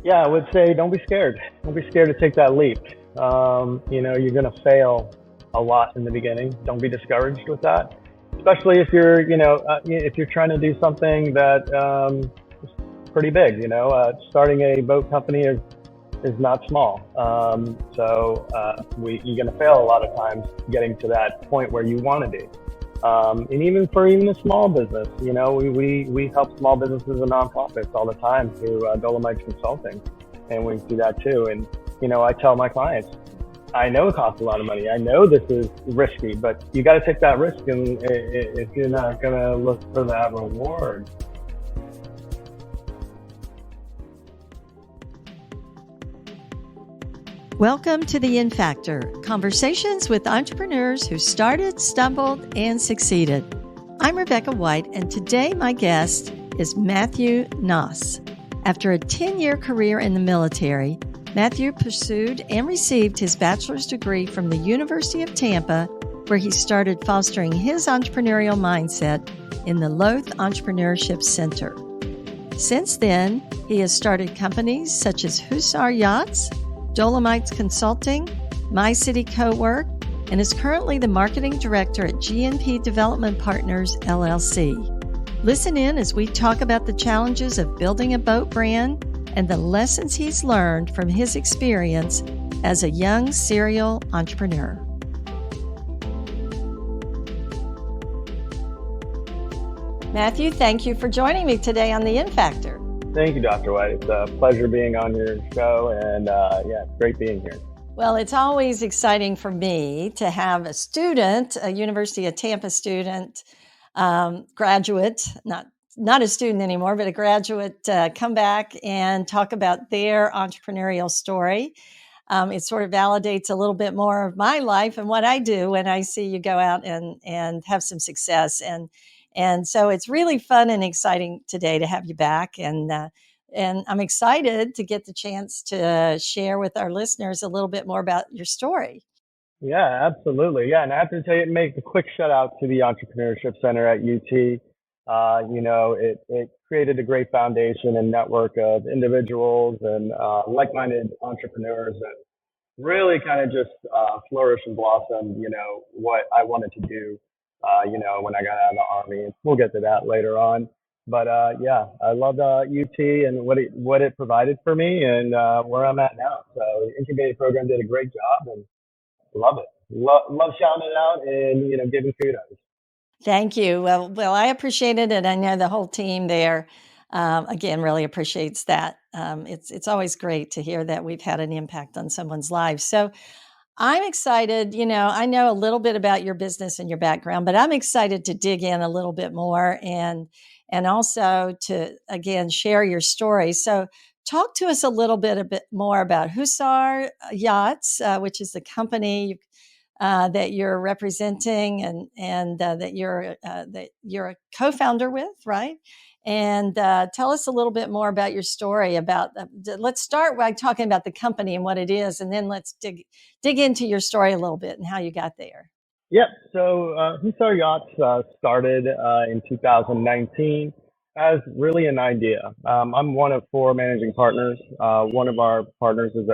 Yeah, I would say don't be scared. Don't be scared to take that leap. You're going to fail a lot in the beginning. Don't be discouraged with that, especially if if you're trying to do something that is pretty big. Starting a boat company is not small. You're going to fail a lot of times getting to that point where you want to be. And even for a small business, we help small businesses and nonprofits all the time through Dolomites Consulting, and we do that too. And I tell my clients, I know it costs a lot of money. I know this is risky, but you got to take that risk, and if you're not going to look for that reward. Welcome to The In Factor, conversations with entrepreneurs who started, stumbled, and succeeded. I'm Rebecca White, and today my guest is Matthew Nauss. After a 10-year career in the military, Matthew pursued and received his bachelor's degree from the University of Tampa, where he started fostering his entrepreneurial mindset in the Lowth Entrepreneurship Center. Since then, he has started companies such as Hussar Yachts, Dolomites Consulting, My City Co-work, and is currently the marketing director at G&P Development Partners, LLC. Listen in as we talk about the challenges of building a boat brand and the lessons he's learned from his experience as a young serial entrepreneur. Matthew, thank you for joining me today on The In Factor. Thank you, Dr. White. It's a pleasure being on your show, and it's great being here. Well, it's always exciting for me to have a student, a University of Tampa student, graduate, not a student anymore, but a graduate, come back and talk about their entrepreneurial story. It sort of validates a little bit more of my life and what I do when I see you go out and have some success. And so it's really fun and exciting today to have you back. And I'm excited to get the chance to share with our listeners a little bit more about your story. Yeah, absolutely. Yeah, and I have to tell you, make a quick shout out to the Entrepreneurship Center at UT. It created a great foundation and network of individuals and like-minded entrepreneurs that really kind of just flourish and blossom, what I wanted to do. When I got out of the Army. We'll get to that later on. But I love UT and what it provided for me and where I'm at now. So the incubator program did a great job and love it. Love shouting it out and giving kudos. Thank you. Well, I appreciate it, and I know the whole team there again really appreciates that. It's always great to hear that we've had an impact on someone's life. So I'm excited. I know a little bit about your business and your background, but I'm excited to dig in a little bit more and also to, again, share your story. So talk to us a bit more about Hussar Yachts, which is the company that you're representing and that you're a co-founder with, right? And tell us a little bit more about your story. Let's start by talking about the company and what it is, and then let's dig into your story a little bit and how you got there. Yep. So Hussar Yachts started in 2019 as really an idea. I'm one of 4 managing partners. One of our partners is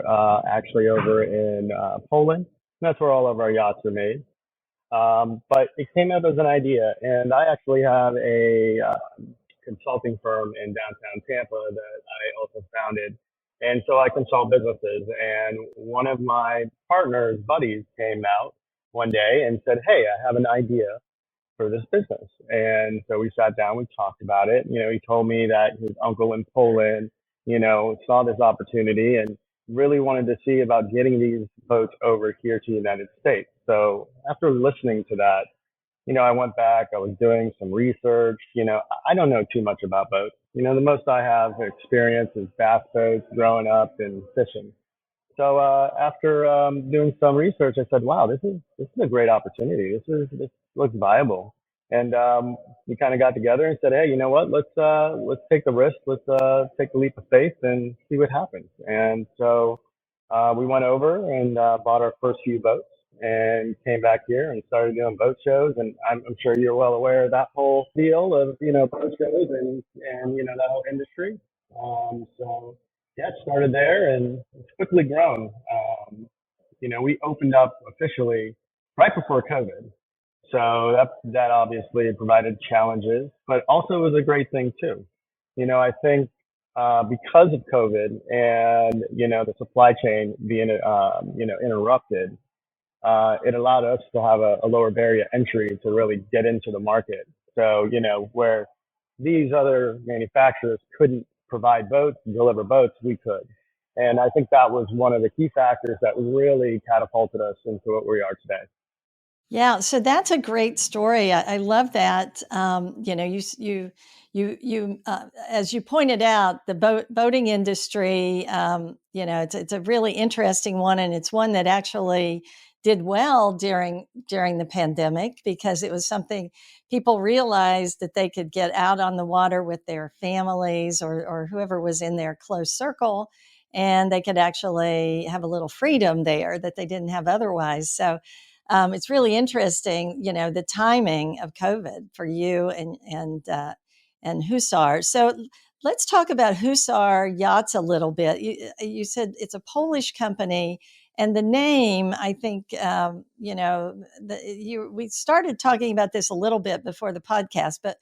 actually over in Poland. That's where all of our yachts are made. But it came up as an idea, and I actually have a consulting firm in downtown Tampa that I also founded. And so I consult businesses. And one of my partner's buddies came out one day and said, "Hey, I have an idea for this business." And so we sat down, we talked about it. He told me that his uncle in Poland, saw this opportunity and really wanted to see about getting these boats over here to the United States. So after listening to that, I went back, I was doing some research. I don't know too much about boats. The most I have experience is bass boats growing up and fishing. So after doing some research, I said, wow, this is a great opportunity. This looks viable. And we kind of got together and said, hey, you know what? Let's take the risk. Let's take the leap of faith and see what happens. And so we went over and bought our first few boats and came back here and started doing boat shows. And I'm sure you're well aware of that whole deal of, boat shows and that whole industry. So yeah, it started there and it's quickly grown. We opened up officially right before COVID. So that obviously provided challenges, but also was a great thing too. I think because of COVID and the supply chain being interrupted, it allowed us to have a lower barrier entry to really get into the market. So where these other manufacturers couldn't provide boats and deliver boats, we could. And I think that was one of the key factors that really catapulted us into what we are today. Yeah, so that's a great story. I love that. As you pointed out, the boating industry. It's a really interesting one, and it's one that actually did well during the pandemic because it was something people realized that they could get out on the water with their families or whoever was in their close circle, and they could actually have a little freedom there that they didn't have otherwise. So it's really interesting, the timing of COVID for you and Hussar. So let's talk about Hussar Yachts a little bit. You said it's a Polish company, and the name, I think, we started talking about this a little bit before the podcast, but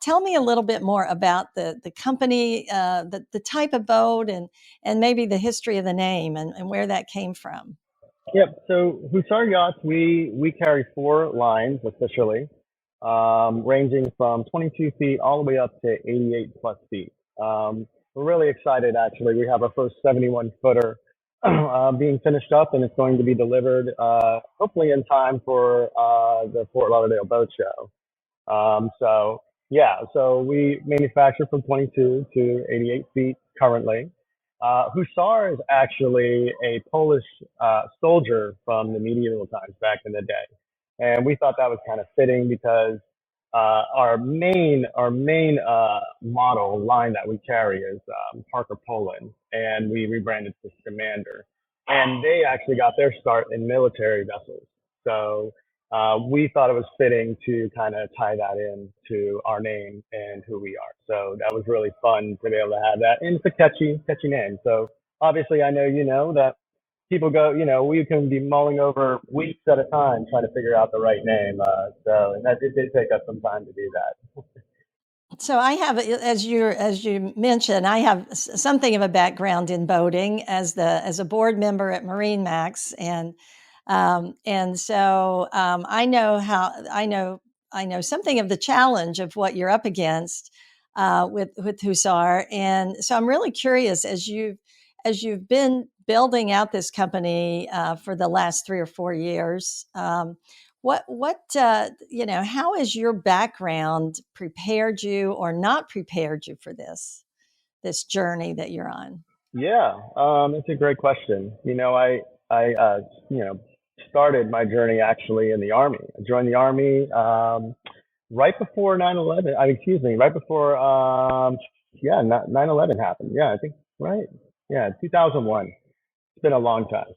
tell me a little bit more about the company, the type of boat, and maybe the history of the name and where that came from. Yep. So Hussar Yachts, we carry four lines officially, ranging from 22 feet all the way up to 88 plus feet. We're really excited, actually. We have our first 71 footer being finished up, and it's going to be delivered hopefully in time for the Fort Lauderdale Boat Show. So we manufacture from 22 to 88 feet currently. Hussar is actually a Polish soldier from the medieval times back in the day, and we thought that was kind of fitting because our main model line that we carry is Parker Poland, and we rebranded to Scamander, and they actually got their start in military vessels. So we thought it was fitting to kind of tie that in to our name and who we are. So that was really fun to be able to have that. And it's a catchy name. So obviously, I know that people go, we can be mulling over weeks at a time trying to figure out the right name. And that it did take us some time to do that. So I have, as you mentioned, I have something of a background in boating as a board member at MarineMax, and so I know something of the challenge of what you're up against with Hussar, and so I'm really curious as you've been building out this company for the last 3 or 4 years. How has your background prepared you or not prepared you for this journey that you're on? Yeah, it's a great question. I started my journey actually in the Army. I joined the Army right before 9/11. Excuse me, right before 9/11 happened. Yeah, I think right. Yeah, 2001. It's been a long time.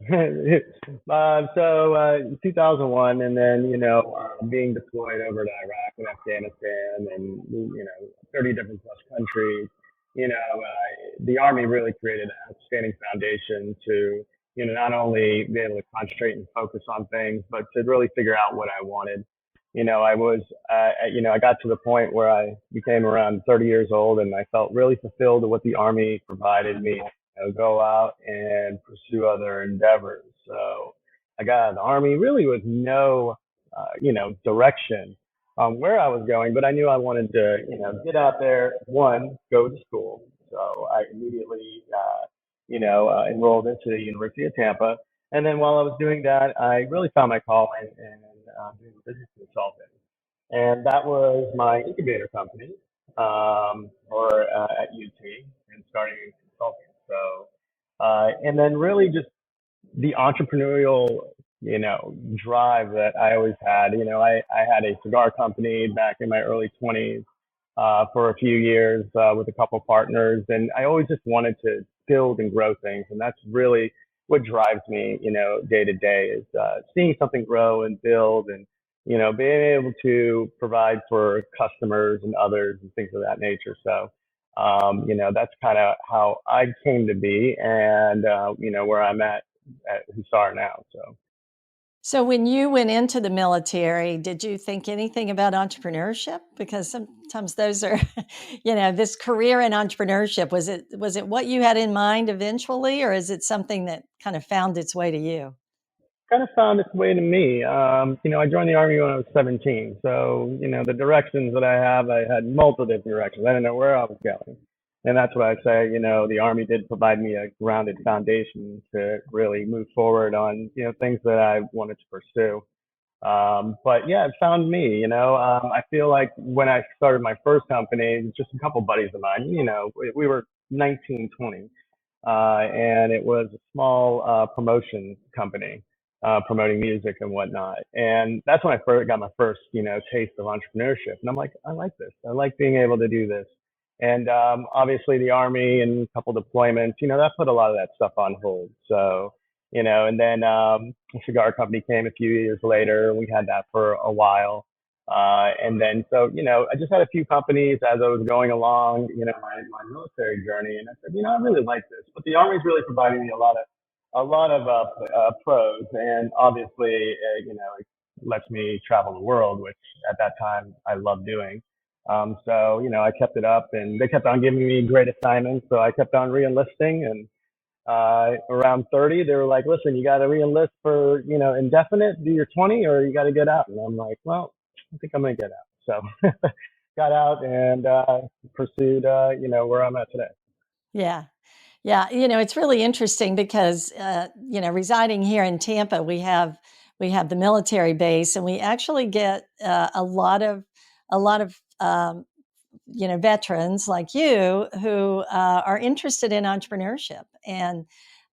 2001, and then being deployed over to Iraq and Afghanistan, and 30 different plus countries. The Army really created an outstanding foundation to not only be able to concentrate and focus on things, but to really figure out what I wanted. I got to the point where I became around 30 years old, and I felt really fulfilled with what the Army provided me. Go out and pursue other endeavors. So I got out of the Army really with no, direction on where I was going, but I knew I wanted to, get out there. One, go to school. So I immediately, enrolled into the University of Tampa. And then while I was doing that, I really found my calling in doing business consulting. And that was my incubator company, or at UT, and starting consulting. So, and then really just the entrepreneurial, drive that I always had. I had a cigar company back in my early 20s for a few years with a couple partners, and I always just wanted to build and grow things, and that's really what drives me, day to day is seeing something grow and build, and being able to provide for customers and others and things of that nature. So That's kind of how I came to be, and where I'm at Hussar now. So when you went into the military, did you think anything about entrepreneurship? Because sometimes those are, this career in entrepreneurship, was it what you had in mind eventually, or is it something that kind of found its way to you? Kind of found its way to me. I joined the Army when I was 17. So, the directions that I had multiple different directions. I didn't know where I was going. And that's what I say, the Army did provide me a grounded foundation to really move forward on, things that I wanted to pursue. But yeah, it found me, I feel like when I started my first company, just a couple buddies of mine, we were 19, 20 and it was a small promotion company promoting music and whatnot. And that's when I first got my first, taste of entrepreneurship. And I'm like, I like this. I like being able to do this. And obviously, the Army and a couple deployments, that put a lot of that stuff on hold. So, and then a cigar company came a few years later. We had that for a while. And then, so, I just had a few companies as I was going along, my military journey. And I said, I really like this. But the Army's really providing me a lot of pros. And obviously, it lets me travel the world, which at that time I loved doing. So, I kept it up and they kept on giving me great assignments. So I kept on re-enlisting and around 30, they were like, listen, you got to re-enlist for, indefinite, do your 20 or you got to get out. And I'm like, well, I think I'm going to get out. So got out and pursued, where I'm at today. Yeah. Yeah, it's really interesting because residing here in Tampa, we have the military base, and we actually get a lot of veterans like you who are interested in entrepreneurship, and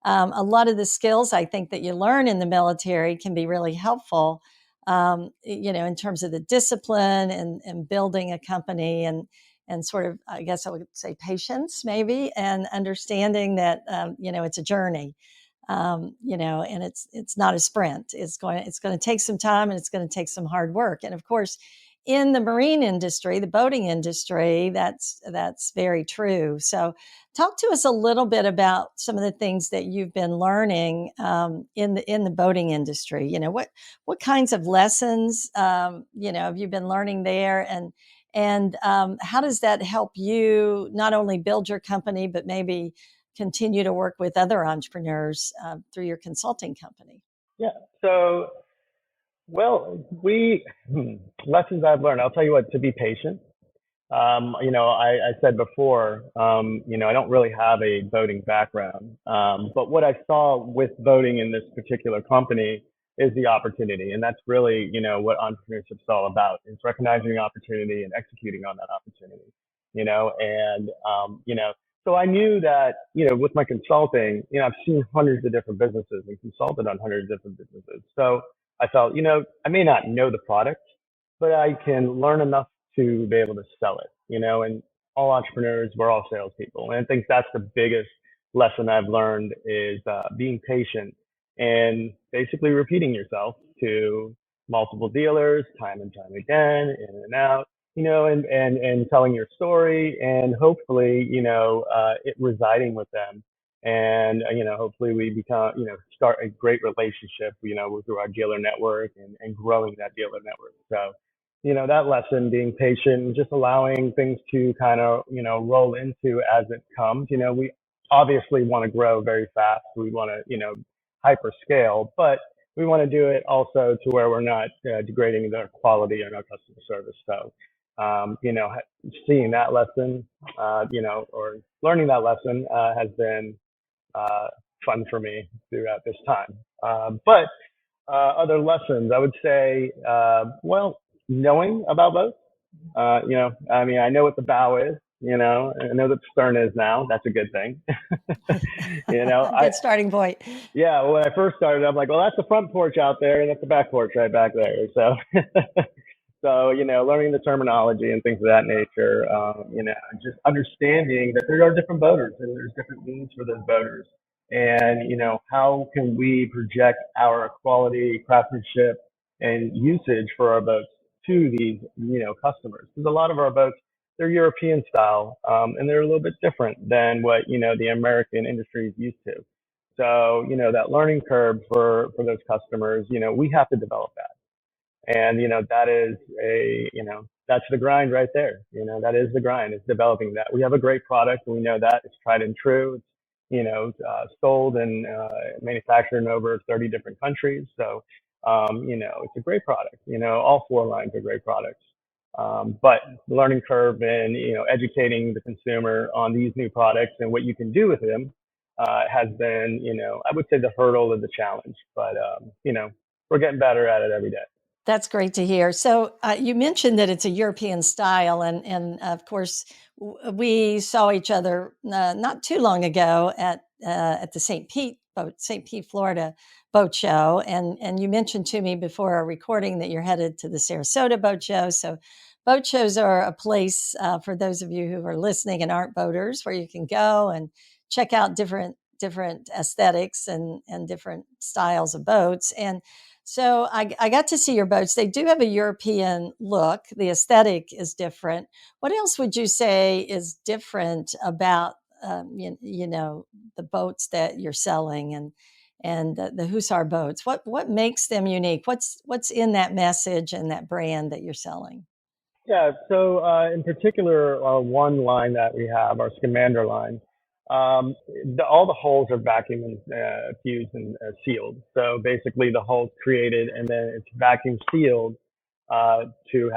a lot of the skills I think that you learn in the military can be really helpful. In terms of the discipline and building a company and sort of, I guess I would say, patience maybe, and understanding that it's a journey, and it's not a sprint. It's going to take some time, and it's going to take some hard work. And of course, in the marine industry, the boating industry, that's very true. So, talk to us a little bit about some of the things that you've been learning in the boating industry. What kinds of lessons have you been learning there, and how does that help you not only build your company, but maybe continue to work with other entrepreneurs through your consulting company? Yeah. So, well, lessons I've learned, I'll tell you what, to be patient. I said before, I don't really have a boating background. But what I saw with boating in this particular company is the opportunity. And that's really, what entrepreneurship is all about. It's recognizing the opportunity and executing on that opportunity, so I knew that, with my consulting, I've seen hundreds of different businesses and consulted on hundreds of different businesses. So I felt, I may not know the product, but I can learn enough to be able to sell it, and all entrepreneurs, we're all salespeople. And I think that's the biggest lesson I've learned is being patient and basically repeating yourself to multiple dealers time and time again, in and out, and telling your story and hopefully, it residing with them. And, hopefully we become, start a great relationship, through our dealer network and growing that dealer network. So, that lesson, being patient and just allowing things to kind of, roll into as it comes. We obviously want to grow very fast. We want to, hyper scale, but we want to do it also to where we're not degrading the quality and our customer service. So, seeing that lesson, or learning that lesson has been fun for me throughout this time. But other lessons, I would say, knowing about boats. I know what the bow is. I know what the stern is now. That's a good thing. Good starting point. Yeah, when I first started, I'm like, well, that's the front porch out there, and that's the back porch right back there. So, learning the terminology and things of that nature, just understanding that there are different boaters and there's different needs for those boaters. And, how can we project our quality, craftsmanship, and usage for our boats to these, customers? Because a lot of our boats, they're European style, and they're a little bit different than what, the American industry is used to. So, that learning curve for those customers, we have to develop that. And, that is that's the grind right there. That is the grind, is developing that. We have a great product. We know that it's tried and true. It's, sold and manufactured in over 30 different countries. So, it's a great product. All four lines are great products. But the learning curve and, educating the consumer on these new products and what you can do with them has been, I would say the hurdle of the challenge. But, we're getting better at it every day. That's great to hear. So you mentioned that it's a European style, and of course we saw each other not too long ago at the St. Pete, Florida boat show, and you mentioned to me before our recording that you're headed to the Sarasota boat show. So boat shows are a place for those of you who are listening and aren't boaters, where you can go and check out different aesthetics and different styles of boats. And so I got to see your boats. They do have a European look. The aesthetic is different. What else would you say is different about the boats that you're selling and the Hussar boats? What makes them unique? What's in that message and that brand that you're selling? Yeah, so in particular, one line that we have, our Scamander line, all the holes are vacuum and fused and sealed. So basically, the hole's created and then it's vacuum sealed to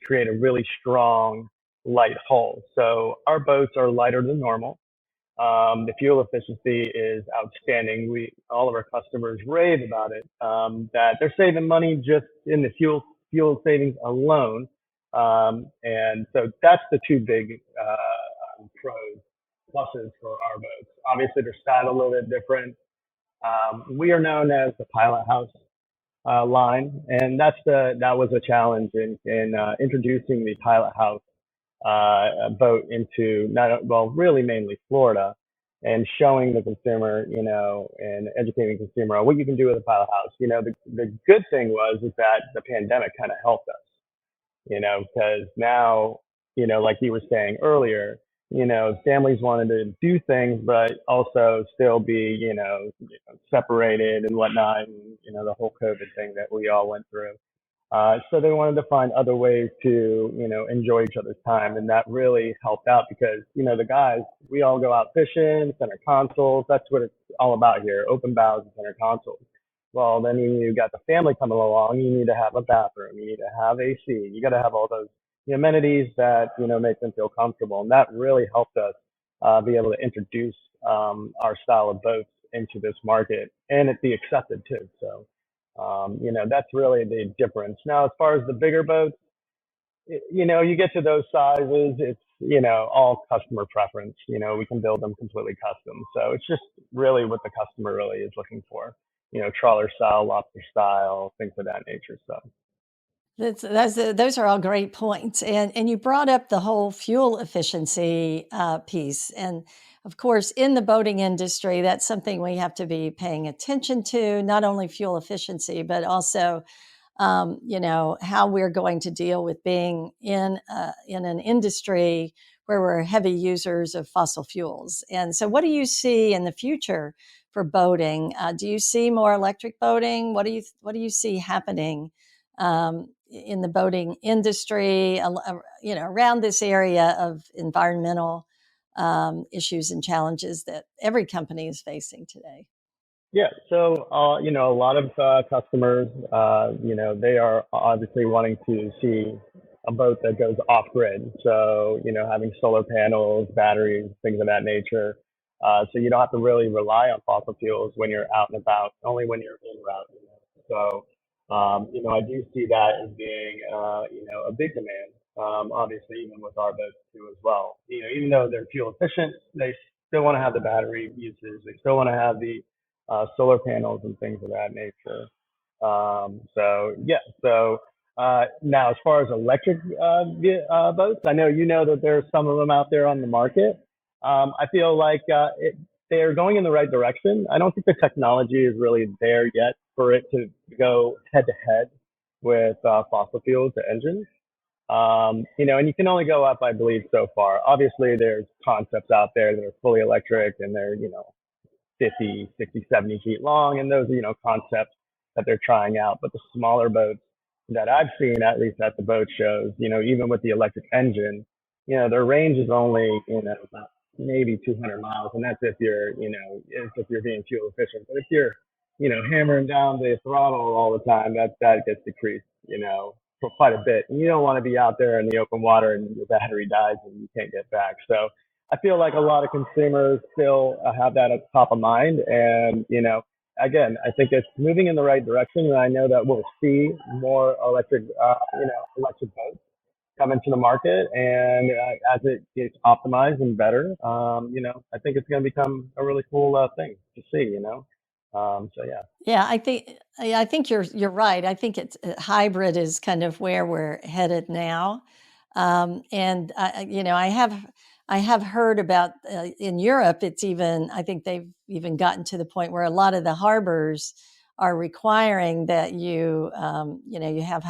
create a really strong light hull. So our boats are lighter than normal. The fuel efficiency is outstanding. All of our customers rave about it. That they're saving money just in the fuel savings alone. And so that's the two big pluses for our boats. Obviously, they're styled a little bit different. We are known as the Pilot House line, and that was a challenge in introducing the Pilot House boat into really mainly Florida, and showing the consumer, and educating the consumer on what you can do with a Pilot House. The good thing is that the pandemic kind of helped us, because now, like you were saying earlier, families wanted to do things, but also still be, separated and whatnot, and, the whole COVID thing that we all went through. So they wanted to find other ways to, enjoy each other's time. And that really helped out because, the guys, we all go out fishing, center consoles. That's what it's all about here, open bows and center consoles. Well, then you got the family coming along. You need to have a bathroom. You need to have AC. You got to have all those amenities that, make them feel comfortable. And that really helped us be able to introduce our style of boats into this market, and it be accepted too. So, that's really the difference. Now, as far as the bigger boats, you get to those sizes, it's, all customer preference. We can build them completely custom. So it's just really what the customer really is looking for. Trawler style, lobster style, things of that nature. So. Those are all great points. And you brought up the whole fuel efficiency piece. And of course, in the boating industry, that's something we have to be paying attention to, not only fuel efficiency, but also, how we're going to deal with being in an industry where we're heavy users of fossil fuels. And so what do you see in the future for boating? Do you see more electric boating? What do you see happening in the boating industry, around this area of environmental issues and challenges that every company is facing today? Yeah, so a lot of customers, they are obviously wanting to see a boat that goes off grid. So, having solar panels, batteries, things of that nature. So you don't have to really rely on fossil fuels when you're out and about, only when you're en route. So, I do see that as being, a big demand. Obviously, even with our boats too as well. Even though they're fuel efficient, they still want to have the battery uses. They still want to have the solar panels and things of that nature. So yeah. So now, as far as electric boats, I know that there's some of them out there on the market. I feel like they're going in the right direction. I don't think the technology is really there yet for it to go head to head with fossil fuels, the engines. And you can only go up, I believe, so far. Obviously, there's concepts out there that are fully electric and they're, 50, 60, 70 feet long. And those are, concepts that they're trying out. But the smaller boats that I've seen, at least at the boat shows, even with the electric engine, their range is only, about maybe 200 miles. And that's if you're being fuel efficient. But if you're, hammering down the throttle all the time, that gets decreased, for quite a bit. And you don't want to be out there in the open water and your battery dies and you can't get back. So I feel like a lot of consumers still have that at the top of mind. And, again, I think it's moving in the right direction. And I know that we'll see more electric boats come into the market. And as it gets optimized and better, I think it's going to become a really cool thing to see. So yeah. Yeah, I think you're right. I think it's hybrid is kind of where we're headed now. And I have heard about in Europe. I think they've even gotten to the point where a lot of the harbors are requiring that you have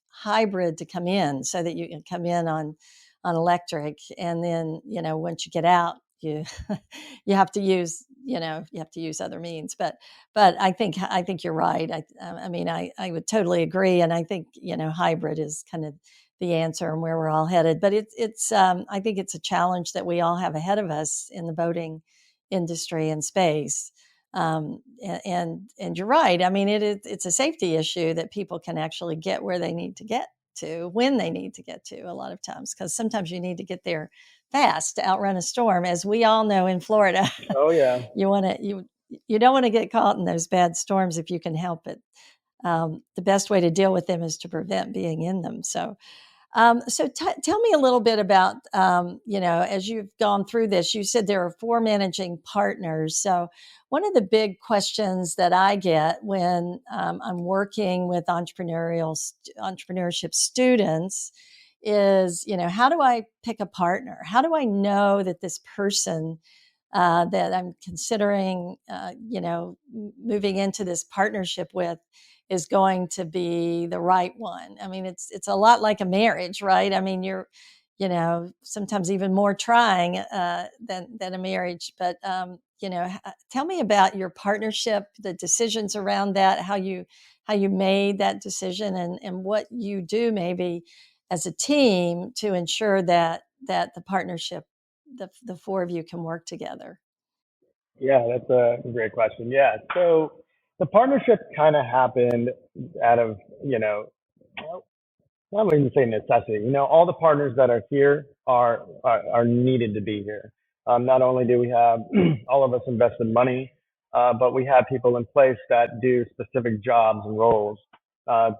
hybrid to come in, so that you can come in on electric, and then once you get out, you you have to use other means. But I think you're right. I would totally agree, and I think hybrid is kind of the answer and where we're all headed. But it's I think it's a challenge that we all have ahead of us in the boating industry and space. And you're right. I mean, it's a safety issue that people can actually get where they need to get to when they need to get to, a lot of times, because sometimes you need to get there fast to outrun a storm, as we all know in Florida. Oh yeah. You don't want to get caught in those bad storms if you can help it. The best way to deal with them is to prevent being in them. So tell me a little bit about, as you've gone through this. You said there are 4 managing partners. So one of the big questions that I get when I'm working with entrepreneurship students is, how do I pick a partner? How do I know that this person that I'm considering, moving into this partnership with is going to be the right one? I mean, it's a lot like a marriage, right? I mean, you're, sometimes even more trying than a marriage. But tell me about your partnership, the decisions around that, how you made that decision, and what you do maybe as a team to ensure that the partnership, the 4 of you, can work together. Yeah, that's a great question. Yeah. So the partnership kind of happened out of, I wouldn't even say necessity. All the partners that are here are needed to be here. Not only do we have all of us invested money, but we have people in place that do specific jobs and roles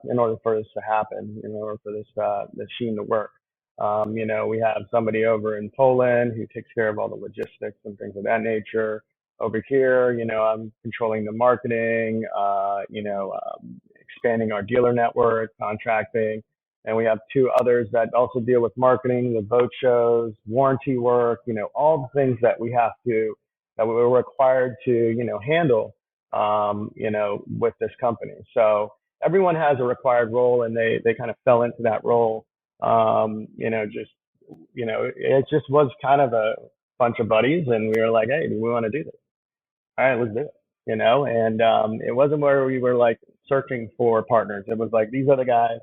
in order for this to happen, in order for this machine to work. We have somebody over in Poland who takes care of all the logistics and things of that nature. Over here, I'm controlling the marketing, expanding our dealer network, contracting. And we have 2 others that also deal with marketing, the boat shows, warranty work, all the things that we're required to, handle, with this company. So everyone has a required role, and they kind of fell into that role. It just was kind of a bunch of buddies, and we were like, hey, do we want to do this? All right, let's do it. And it wasn't where we were like searching for partners. It was like, these are the guys.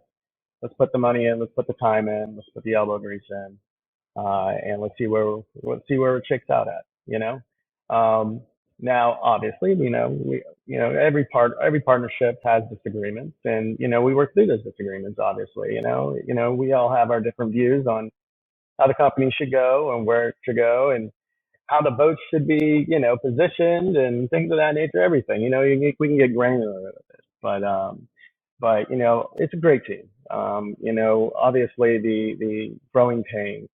Let's put the money in. Let's put the time in. Let's put the elbow grease in, and let's see where it shakes out at. Now, obviously, every partnership has disagreements, and we work through those disagreements. Obviously, we all have our different views on how the company should go and where it should go, and how the boats should be, positioned and things of that nature. Everything, we can get granular with it, but it's a great team. Obviously the growing pain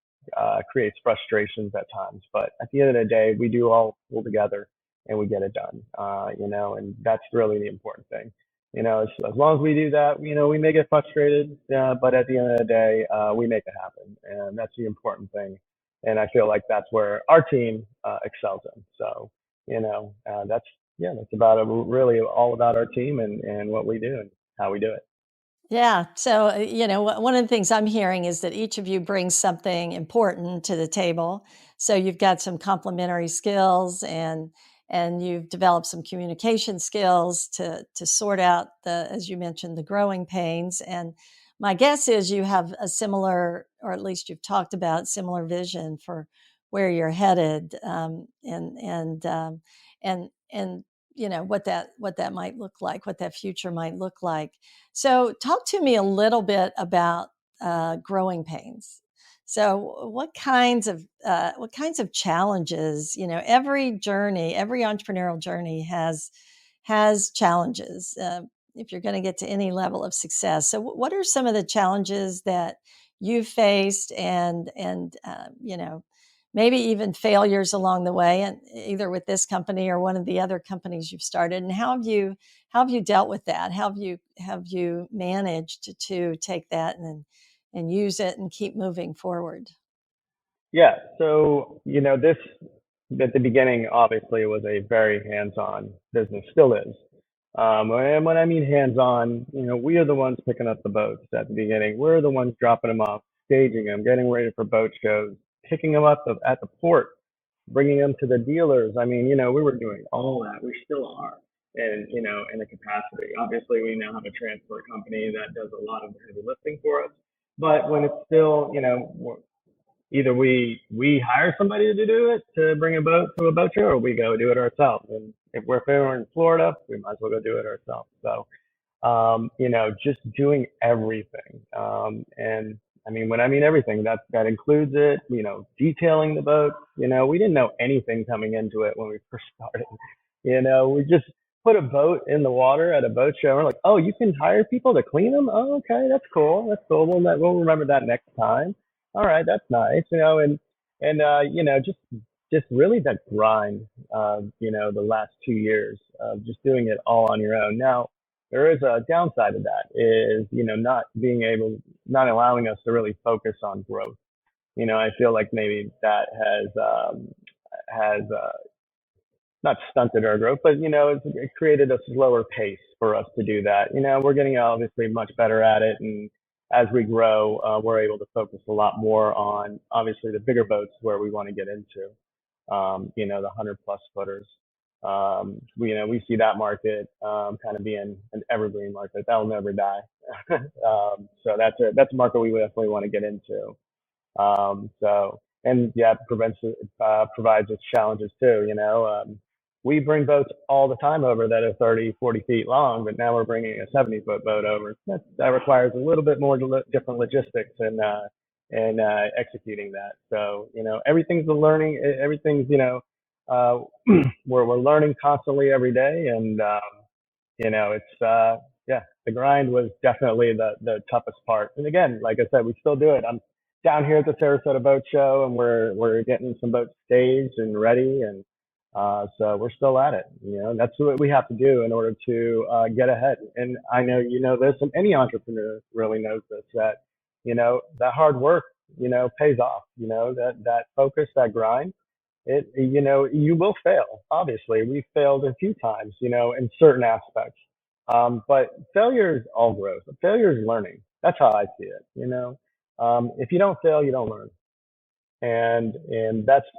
creates frustrations at times, but at the end of the day, we do all pull together and we get it done. And that's really the important thing. As long as we do that, we may get frustrated, but at the end of the day, we make it happen, and that's the important thing. And I feel like that's where our team excels in. So, that's about it, really all about our team and what we do and how we do it. Yeah. So, one of the things I'm hearing is that each of you brings something important to the table. So you've got some complementary skills, and you've developed some communication skills to sort out as you mentioned, the growing pains. And my guess is you have a similar, or at least you've talked about similar vision for where you're headed, and what that might look like, what that future might look like. So, talk to me a little bit about growing pains. So, what kinds of challenges? Every journey, every entrepreneurial journey has challenges. If you're going to get to any level of success, so what are some of the challenges that you've faced, and maybe even failures along the way, and either with this company or one of the other companies you've started, and how have you dealt with that? How have you managed to take that and use it and keep moving forward? Yeah. So, this at the beginning obviously was a very hands-on business, still is. And when I mean hands-on, we are the ones picking up the boats at the beginning. We're the ones dropping them off, staging them, getting ready for boat shows, picking them up at the port, bringing them to the dealers. I mean, we were doing all that. We still are. And, in a capacity. Obviously, we now have a transport company that does a lot of the heavy lifting for us. But when it's still, either we hire somebody to do it, to bring a boat to a boat show, or we go do it ourselves. And if we're in Florida, we might as well go do it ourselves. So, just doing everything. And I mean, when I mean everything, that includes it, detailing the boat. We didn't know anything coming into it when we first started. We just put a boat in the water at a boat show. And we're like, oh, you can hire people to clean them? Oh, okay, that's cool. That's cool. We'll remember that next time. All right, that's nice. And just really that grind of the last 2 years of just doing it all on your own. Now, there is a downside of that is, not allowing us to really focus on growth. I feel like maybe that has not stunted our growth, but it created a slower pace for us to do that. We're getting obviously much better at it, and as we grow, we're able to focus a lot more on obviously the bigger boats where we want to get into. The 100 plus footers. We see that market kind of being an evergreen market that'll never die. So that's a market we definitely want to get into. And yeah, provides us challenges too. We bring boats all the time over that are 30, 40 feet long, but now we're bringing a 70-foot boat over. That requires a little bit more different logistics and executing that. So, everything's a learning. Everything's, we're learning constantly every day. And, it's, yeah, the grind was definitely the toughest part. And again, like I said, we still do it. I'm down here at the Sarasota Boat Show, and we're getting some boats staged and ready. And, so we're still at it. That's what we have to do in order to get ahead. And I know this, and any entrepreneur really knows this, that that hard work pays off. That focus, that grind. You will fail. Obviously, we've failed a few times. In certain aspects. But failure is all growth. Failure is learning. That's how I see it. If you don't fail, you don't learn. And that's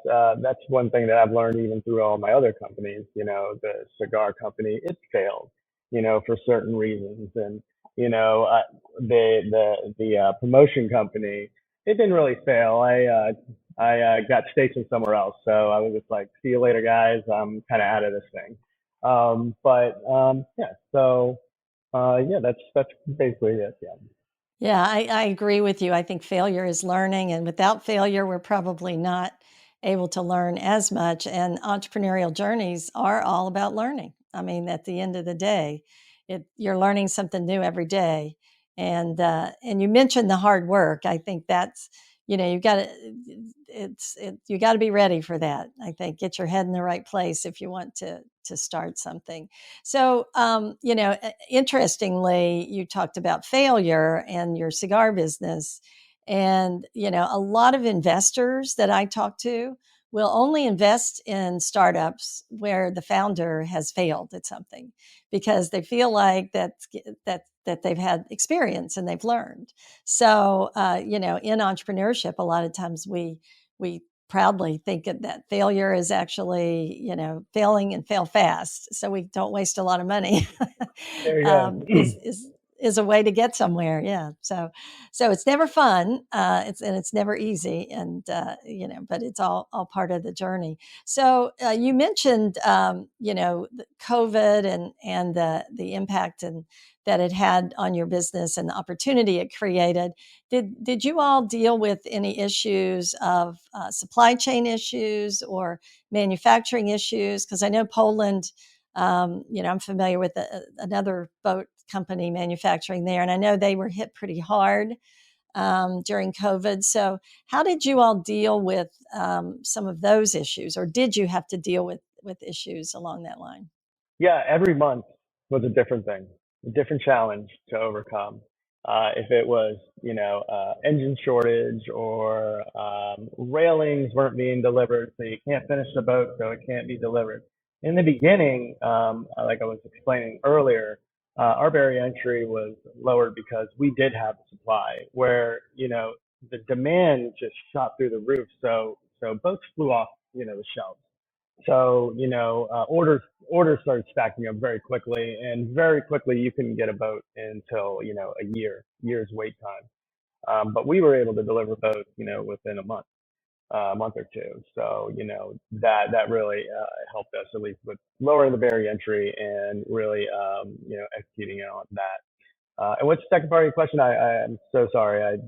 one thing that I've learned even through all my other companies. The cigar company, it failed, for certain reasons. And the promotion company, it didn't really fail. I got stationed somewhere else, so I was just like, see you later, guys. I'm kind of out of this thing. Yeah. So yeah, that's basically it. Yeah. Yeah, I agree with you. I think failure is learning, and without failure, we're probably not able to learn as much. And entrepreneurial journeys are all about learning. I mean, at the end of the day, you're learning something new every day. And you mentioned the hard work. I think that's you got to you got to be ready for that. I think get your head in the right place if you want to start something. So, interestingly, you talked about failure and your cigar business. And, a lot of investors that I talk to will only invest in startups where the founder has failed at something, because they feel like that they've had experience and they've learned. So, in entrepreneurship, a lot of times we proudly think that failure is actually, failing and fail fast, so we don't waste a lot of money. There you go. Is a way to get somewhere. Yeah. So it's never fun. It's never easy, and but it's all part of the journey. So you mentioned COVID and the impact and that it had on your business and the opportunity it created. Did you all deal with any issues of supply chain issues or manufacturing issues? Because I know Poland. I'm familiar with another boat company manufacturing there, and I know they were hit pretty hard during COVID. So how did you all deal with some of those issues, or did you have to deal with issues along that line? Yeah, every month was a different thing, a different challenge to overcome. If it was, engine shortage or railings weren't being delivered, so you can't finish the boat, so it can't be delivered. In the beginning, like I was explaining earlier, our barrier entry was lowered because we did have the supply, where the demand just shot through the roof. So boats flew off, the shelves. So, orders started stacking up very quickly, and very quickly you couldn't get a boat until, year's wait time. But we were able to deliver boats, within a month or two. So, that really helped us, at least with lowering the barrier entry and really, executing on that. And what's the second part of your question? I'm so sorry.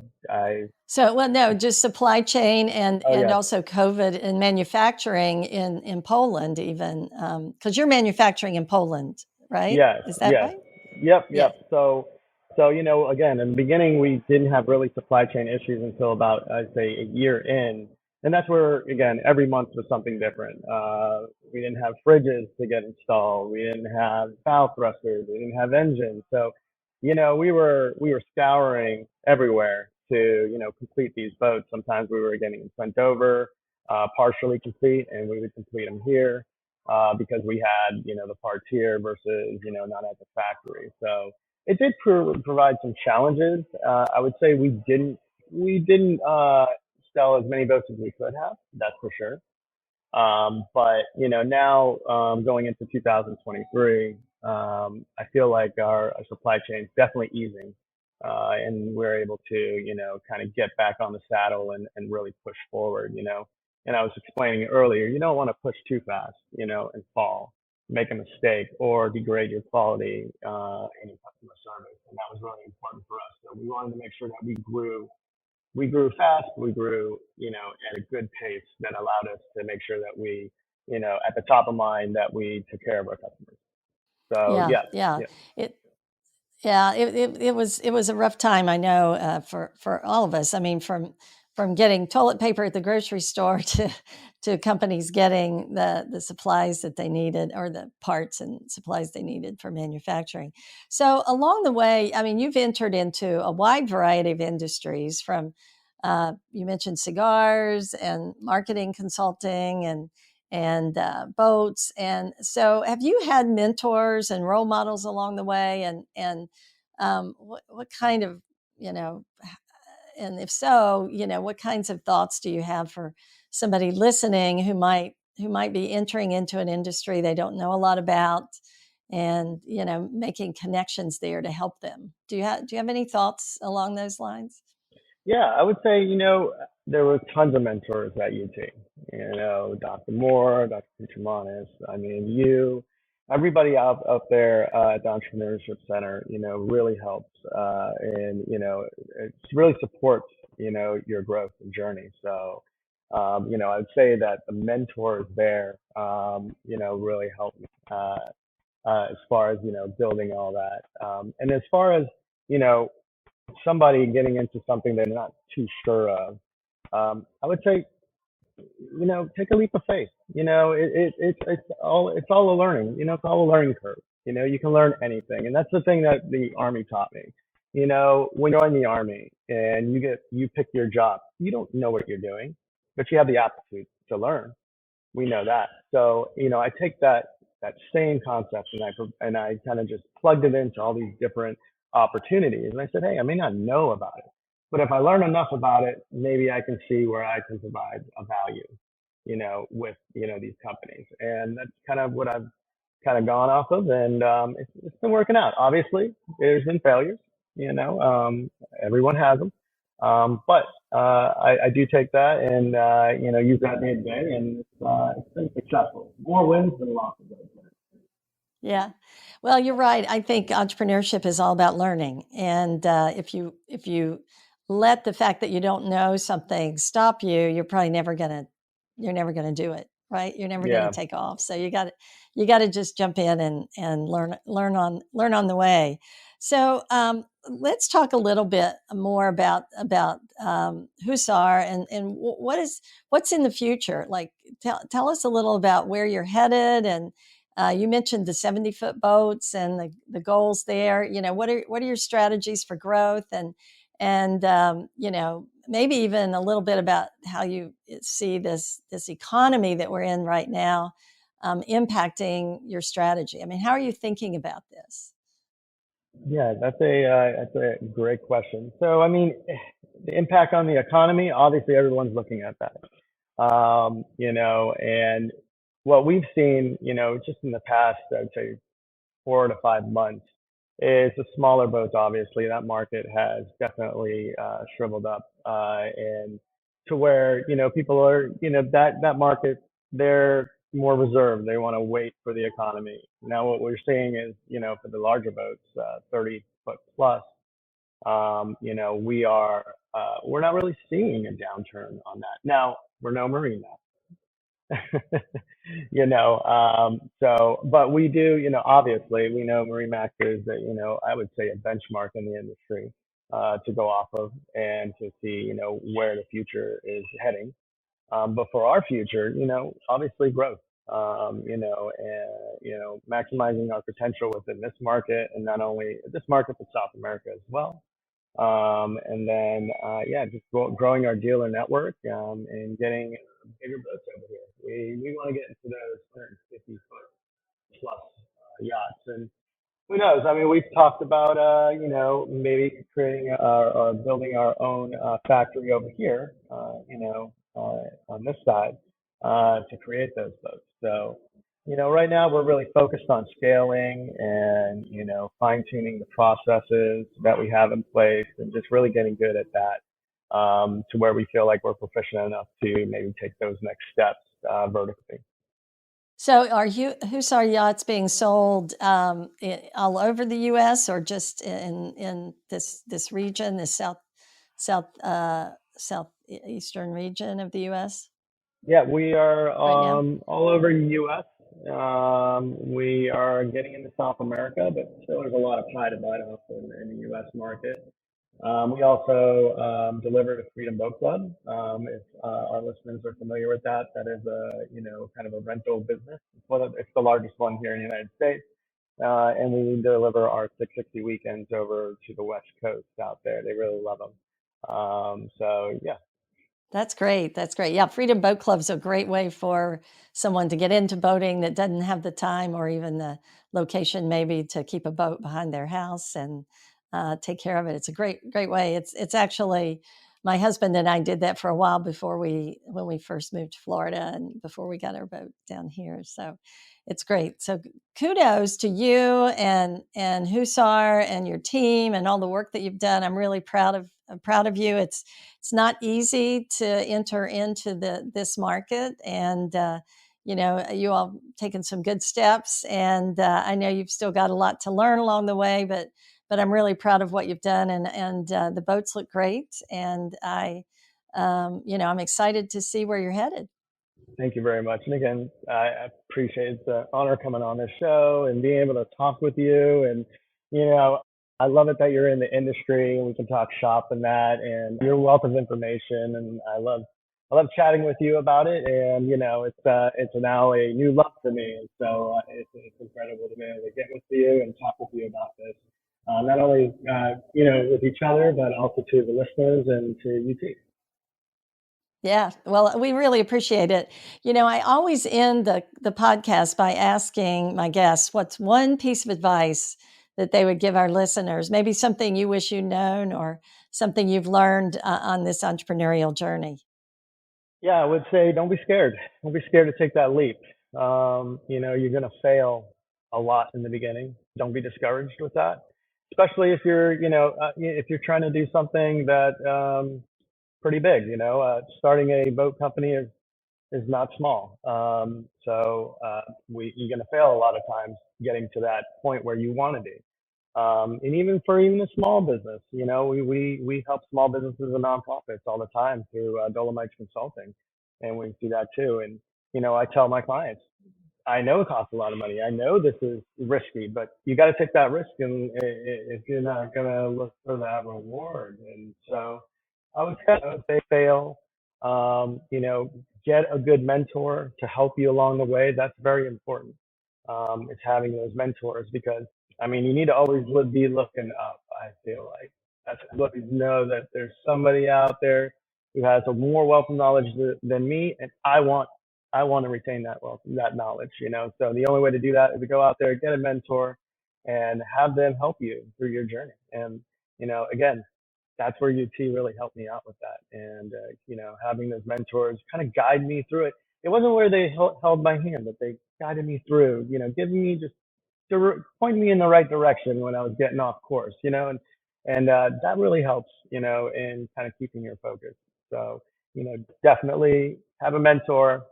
So, well, no, just supply chain and Oh and yeah, also COVID and manufacturing in Poland, even because you're manufacturing in Poland, right? yes, Is that yes, right? yep, Yeah. yep. So again, in the beginning, we didn't have really supply chain issues until about, I'd say, a year in, and that's where, again, every month was something different. We didn't have fridges to get installed. We didn't have bow thrusters. We didn't have engines. So, we were scouring everywhere to, complete these boats. Sometimes we were getting them sent over, partially complete, and we would complete them here because we had, the parts here versus, not at the factory. So it did provide some challenges. I would say we didn't sell as many boats as we could have. That's for sure. But now going into 2023, I feel like our supply chain is definitely easing, and we're able to kind of get back on the saddle and really push forward. And I was explaining earlier, you don't want to push too fast, and fall, make a mistake, or degrade your quality in your customer service. And that was really important for us. So we wanted to make sure that we grew fast, we grew, at a good pace that allowed us to make sure that we, at the top of mind, that we took care of our customers. So Yeah, yeah, yeah. yeah, It it was a rough time, I know, for all of us. I mean, from getting toilet paper at the grocery store to companies getting the supplies that they needed, or the parts and supplies they needed for manufacturing. So along the way, I mean, you've entered into a wide variety of industries. From you mentioned cigars and marketing consulting and boats. And so, have you had mentors and role models along the way? And what kind of, you know, and if so, what kinds of thoughts do you have for somebody listening who might be entering into an industry they don't know a lot about, and making connections there to help them? Do you have any thoughts along those lines? yeah. I would say, there were tons of mentors at UT. Dr. Moore, Dr. Petramanis. I mean, everybody out there at the Entrepreneurship Center, really helps, and it really supports, your growth and journey. So, I would say that the mentors there, really helped me as far as building all that. And as far as you know, somebody getting into something they're not too sure of, I would say, take a leap of faith. It's all a learning. It's all a learning curve. You can learn anything, and that's the thing that the Army taught me. When you're in the Army and you pick your job, you don't know what you're doing, but you have the aptitude to learn. We know that. So, I take that same concept and I kind of just plugged it into all these different opportunities. And I said, hey, I may not know about it, but if I learn enough about it, maybe I can see where I can provide a value, with, these companies. And that's kind of what I've kind of gone off of. And it's been working out. Obviously, there's been failures, everyone has them. But I do take that and, use that day to day, and it's been successful. More wins than losses. Yeah. Well, you're right. I think entrepreneurship is all about learning. And if you let the fact that you don't know something stop you, you're never gonna do it, right? You're never gonna Yeah. take off. So you gotta just jump in and learn on the way. So let's talk a little bit more about Hussar and what's in the future. Like tell us a little about where you're headed, and you mentioned the 70-foot boats and the goals there. What are your strategies for growth, and maybe even a little bit about how you see this economy that we're in right now impacting your strategy. I mean, how are you thinking about this? Yeah, that's a great question. So, I mean, the impact on the economy, obviously everyone's looking at that. And what we've seen, just in the past, I'd say 4 to 5 months, is the smaller boats. Obviously, that market has definitely shriveled up, and to where people are, that market, they're more reserved. They want to wait for the economy. Now, what we're seeing is, for the larger boats, 30 foot plus, we're not really seeing a downturn on that. Now, we're no marine now. But we do, obviously we know Marine Max is that, I would say a benchmark in the industry to go off of and to see, where the future is heading. But for our future, obviously growth, and, maximizing our potential within this market, and not only this market, but South America as well. And then, yeah, just growing our dealer network, and getting bigger boats over here. We want to get into those 150-foot plus yachts. And who knows? I mean, we've talked about, maybe creating or building our own factory over here, on this side, to create those boats. So, right now we're really focused on scaling and, fine tuning the processes that we have in place, and just really getting good at that, to where we feel like we're proficient enough to maybe take those next steps vertically. So are Hussar Yachts being sold all over the U.S. or just in this region, this southeastern region of the U.S. Yeah, we are right now? all over the U.S. We are getting into South America, but still there's a lot of pie to bite off in the U.S. market. We also deliver to Freedom Boat Club. If our listeners are familiar with that, that is kind of a rental business. It's the largest one here in the United States. And we deliver our 660 weekends over to the West Coast out there. They really love them. So yeah. That's great. That's great. Yeah, Freedom Boat Club's a great way for someone to get into boating that doesn't have the time or even the location maybe to keep a boat behind their house and take care of it. It's a great way. It's actually my husband and I did that for a while when we first moved to Florida and before we got our boat down here. So it's great. So kudos to you and Hussar and your team and all the work that you've done. I'm really proud of you. It's not easy to enter into this market, and you all taken some good steps, and I know you've still got a lot to learn along the way, but I'm really proud of what you've done, and the boats look great, and I'm excited to see where you're headed. Thank you very much. And again, I appreciate the honor coming on this show and being able to talk with you. And, I love it that you're in the industry and we can talk shop and that, and your wealth of information. And I love chatting with you about it. And, it's now a new love for me. And so it's incredible to be able to get with you and talk with you about this. Not only, with each other, but also to the listeners and to you too. Yeah, well, we really appreciate it. I always end the podcast by asking my guests what's one piece of advice that they would give our listeners, maybe something you wish you'd known or something you've learned on this entrepreneurial journey. Yeah, I would say don't be scared. Don't be scared to take that leap. You're going to fail a lot in the beginning. Don't be discouraged with that, especially if if you're trying to do something that pretty big. Starting a boat company is not small. You're going to fail a lot of times getting to that point where you want to be. And even a small business, we help small businesses and nonprofits all the time through Dolomites Consulting, and we do that too. And I tell my clients, I know it costs a lot of money. I know this is risky, but you got to take that risk, and if you're not gonna look for that reward. And so I would say fail. Get a good mentor to help you along the way. That's very important. It's having those mentors because you need to always be looking up. I feel like that's know that there's somebody out there who has a more wealth of knowledge than me, and I want to retain that knowledge. So the only way to do that is to go out there, get a mentor, and have them help you through your journey. And again, that's where UT really helped me out with that. And having those mentors kind of guide me through it. It wasn't where they held my hand, but they guided me through. Giving me just to point me in the right direction when I was getting off course. And that really helps. In kind of keeping your focus. So definitely have a mentor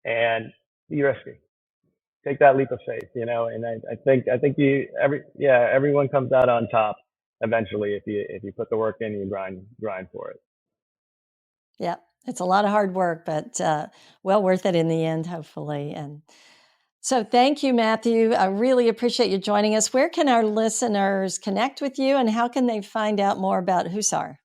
and be risky. Take that leap of faith. And I think everyone comes out on top eventually if you put the work in and you grind for it. Yeah, it's a lot of hard work, but well worth it in the end, hopefully. And so thank you, Matthew. I really appreciate you joining us. Where can our listeners connect with you, and how can they find out more about Hussar?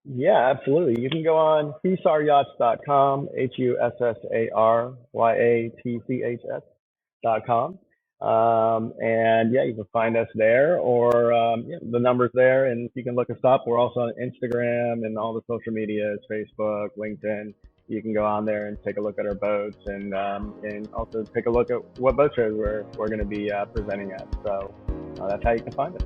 Yeah, absolutely. You can go on HussarYachts.com, HussarYachts.com. And you can find us there, or the number's there, and you can look us up. We're also on Instagram and all the social medias, Facebook, LinkedIn. You can go on there and take a look at our boats, and also take a look at what boat shows we're going to be presenting at. So that's how you can find us.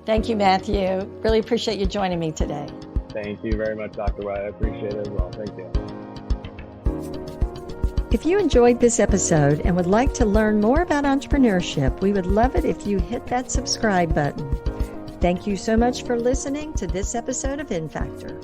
Thank you, Matthew. Really appreciate you joining me today. Thank you very much, Dr. White. I appreciate it as well. Thank you. If you enjoyed this episode and would like to learn more about entrepreneurship, we would love it if you hit that subscribe button. Thank you so much for listening to this episode of InFactor.